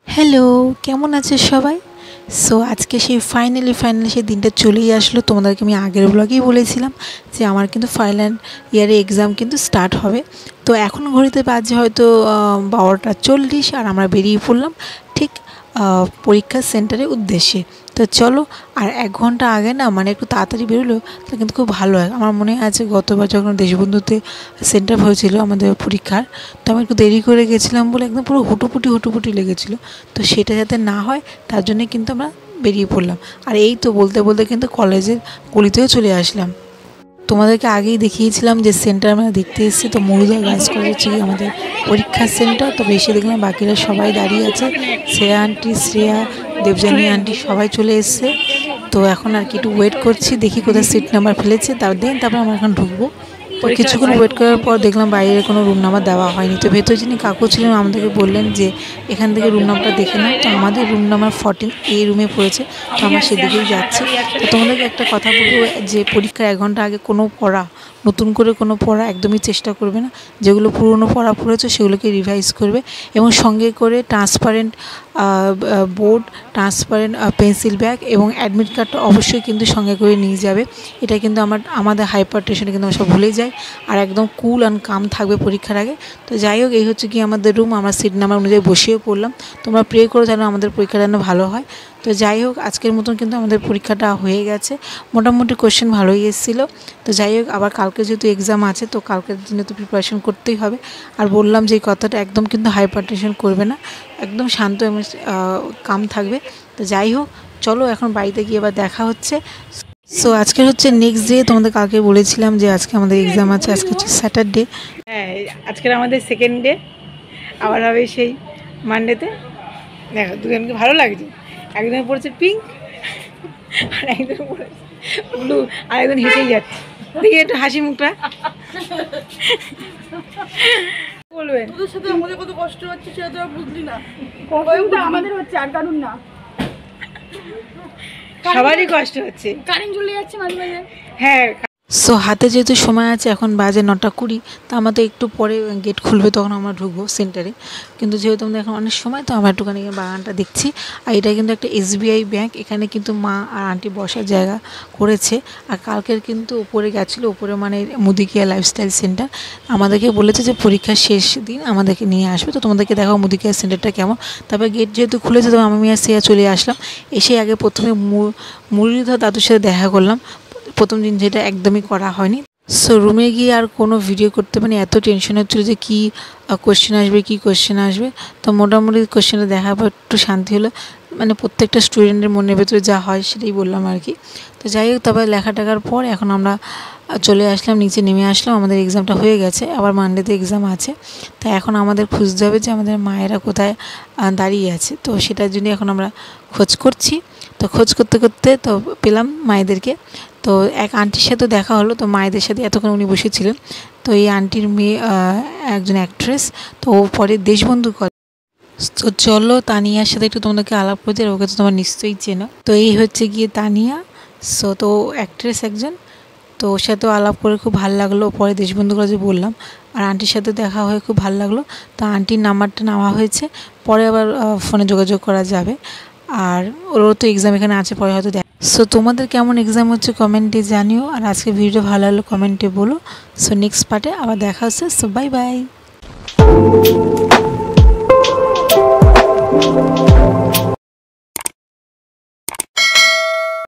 Hello, কেমন আছে সবাই? সো আজকে সেই ফাইনালি সেই দিনটা চলেই আসলো। তোমাদেরকে আমি আগের ব্লগেই বলেছিলাম যে আমার কিন্তু ফাইনাল ইয়ারে এক্সাম কিন্তু স্টার্ট হবে। তো এখন ঘড়িতে বাজে হয়তো 12:40 আর আমরা বেরিয়ে পড়লাম ঠিক পরীক্ষার সেন্টারের উদ্দেশ্যে। তো চলো, আর 1 ঘন্টা আগে না মানে একটু তাড়াতাড়ি বেরোলো তাহলে কিন্তু খুব ভালো হয়। আমার মনে আছে গতবার যখন দেশবন্ধুতে সেন্টার হয়েছিল আমাদের পরীক্ষার, তো আমি একটু দেরি করে গেছিলাম বলে একদম পুরো হুটোপুটি লেগেছিলো। তো সেটা যাতে না হয় তার জন্যে কিন্তু আমরা বেরিয়ে পড়লাম। আর এই তো বলতে কিন্তু কলেজের গলিতেও চলে আসলাম। তোমাদেরকে আগেই দেখিয়েছিলাম যে সেন্টার আমরা দেখতে এসেছি। তো মরুদা গার্লস কলেজ হচ্ছে আমাদের পরীক্ষার সেন্টার। তো বেশি দেখলাম বাকিরা সবাই দাঁড়িয়ে আছে, শ্রেয়া আন্টি, শ্রেয়া, দেবযানী আন্টি সবাই চলে এসছে। তো এখন আর কি একটু ওয়েট করছি, দেখি কোথায় সিট নাম্বার ফেলেছে তারপর আমরা এখন ঢুকবো। তো কিছুক্ষণ ওয়েট করার পর দেখলাম বাইরে কোনো রুম নাম্বার দেওয়া হয়নি। তো ভেতরে যিনি কাকু ছিলেন আমাদেরকে বললেন যে এখান থেকে রুম নাম্বারটা দেখে নাও। তো আমাদের রুম নাম্বার 14 এই রুমে পড়েছে। তো আমরা সেদিকেই যাচ্ছি। তো তোমাদেরকে একটা কথা বলবো যে পরীক্ষার 1 ঘন্টা আগে কোনো পড়া, নতুন করে কোনো পড়া একদমই চেষ্টা করবে না। যেগুলো পুরনো পড়া পড়েছে সেগুলোকে রিভাইজ করবে এবং সঙ্গে করে transparent board, transparent pencil bag এবং অ্যাডমিট কার্ডটা অবশ্যই কিন্তু সঙ্গে করে নিয়ে যাবে। এটা কিন্তু আমাদের হাইপার টেনশনে কিন্তু আমরা সব ভুলে যাই। আর একদম কুল অ্যান্ড কাম থাকবে পরীক্ষার আগে। তো যাই হোক, এই হচ্ছে কি আমাদের রুম। আমরা সিট নাম্বার অনুযায়ী বসেও পড়লাম। তোমরা প্রে করো যেন আমাদের পরীক্ষাটা যেন ভালো হয়। তো যাই হোক, আজকের মতন কিন্তু আমাদের পরীক্ষাটা হয়ে গেছে। মোটামুটি কোশ্চেন ভালোই এসেছিলো। তো যাই হোক, আবার কালকে যেহেতু এক্সাম আছে তো কালকের জন্য তো প্রিপারেশন করতেই হবে। আর বললাম যে এই কথাটা একদম কিন্তু হাইপার টেনশন করবে না, একদম শান্ত এবং কাম থাকবে। তো যাই হোক, চলো এখন বাড়িতে গিয়ে এবার দেখা হচ্ছে। সো আজকের হচ্ছে নেক্সট ডে। তোমাদের কালকে বলেছিলাম যে আজকে আমাদের এক্সাম আছে, আজকে হচ্ছে স্যাটারডে। হ্যাঁ, আজকের আমাদের সেকেন্ড ডে, আবার হবে সেই মানডেতে। দেখো দুজনকে ভালো লাগছে, একজন পড়েছে পিঙ্ক আর একজন পড়েছে ব্লু, আর একজন হেসেই যাচ্ছে। দেখি একটু হাসি মুখটা বলবেন। তোদের সাথে আমাদের কত কষ্ট হচ্ছে সেটা তো বুঝলি না। আমাদের হচ্ছে আর কারণ না, সবারই কষ্ট হচ্ছে। কারেন্ট চলে যাচ্ছে মাঝে মাঝে। হ্যাঁ, সো হাতে যেহেতু সময় আছে, এখন বাজে 9:20। তো আমাদের একটু পরে গেট খুলবে, তখন আমরা ঢুকবো সেন্টারে। কিন্তু যেহেতু আমাদের এখন অনেক সময়, তো আমরা একটুখানি বাগানটা দেখছি। আর এটা কিন্তু একটা SBI ব্যাংক। এখানে কিন্তু মা আর আন্টি বসার জায়গা করেছে। আর কালকের কিন্তু উপরে গেছিলো, উপরে মানে মুদিকিয়া লাইফস্টাইল সেন্টার। আমাদেরকে বলেছে যে পরীক্ষার শেষ দিন আমাদেরকে নিয়ে আসবে। তো তোমাদেরকে দেখাও মুদিকিয়া সেন্টারটা কেমন। তারপরে গেট যেহেতু খুলেছে, তো আমি আর শ্রেয়া চলে আসলাম। এসে আগে প্রথমে মুরলীধর দাদুর সাথে দেখা করলাম। প্রথম দিন যেটা একদমই করা হয়নি। সো রুমে গিয়ে আর কোনো ভিডিও করতে পারিনি, এত টেনশন হচ্ছিলো যে কী কোশ্চেন আসবে। তো মোটামুটি কোশ্চেনটা দেখার পর একটু শান্তি হলো। মানে প্রত্যেকটা স্টুডেন্টের মনের ভেতরে যা হয় সেটাই বললাম আর কি। তো যাই হোক, তারপরে লেখা টাকার পর এখন আমরা চলে আসলাম, নিচে নেমে আসলাম। আমাদের এক্সামটা হয়ে গেছে, আবার মানডেতে এক্সাম আছে। তো এখন আমাদের খুঁজতে হবে যে আমাদের মায়েরা কোথায় দাঁড়িয়ে আছে। তো সেটার জন্য এখন আমরা খোঁজ করছি। তো খোঁজ করতে তো পেলাম মায়েদেরকে। তো এক আন্টির সাথে দেখা হলো। তো মায়েদের সাথে এতক্ষণ উনি বসেছিলেন। তো এই আন্টির মেয়ে একজন অ্যাক্ট্রেস। তো ও পরে দেশবন্ধু করে। তো চলো তানিয়ার সাথে একটু তোমাদেরকে আলাপ করতে, ওকে তো তোমার নিশ্চয়ই চেনো। তো এই হচ্ছে গিয়ে তানিয়া। সো তো অ্যাক্ট্রেস একজন। তো ওর সাথেও আলাপ করে খুব ভালো লাগলো। পরে দেশবন্ধু কলেজে বললাম। আর আন্টির সাথে দেখা হয়ে খুব ভালো লাগলো। তো আন্টির নাম্বারটা নেওয়া হয়েছে, পরে আবার ফোনে যোগাযোগ করা যাবে। আর ওরও তো এক্সাম এখানে আছে, পরে হয়তো দেখ। সো তোমাদের কেমন এক্সাম হচ্ছে কমেন্টে জানিও। আর আজকে ভিডিওটা ভালো লাগলো কমেন্টে বলো। সো নেক্সট পার্টে আবার দেখা হচ্ছে। So bye bye.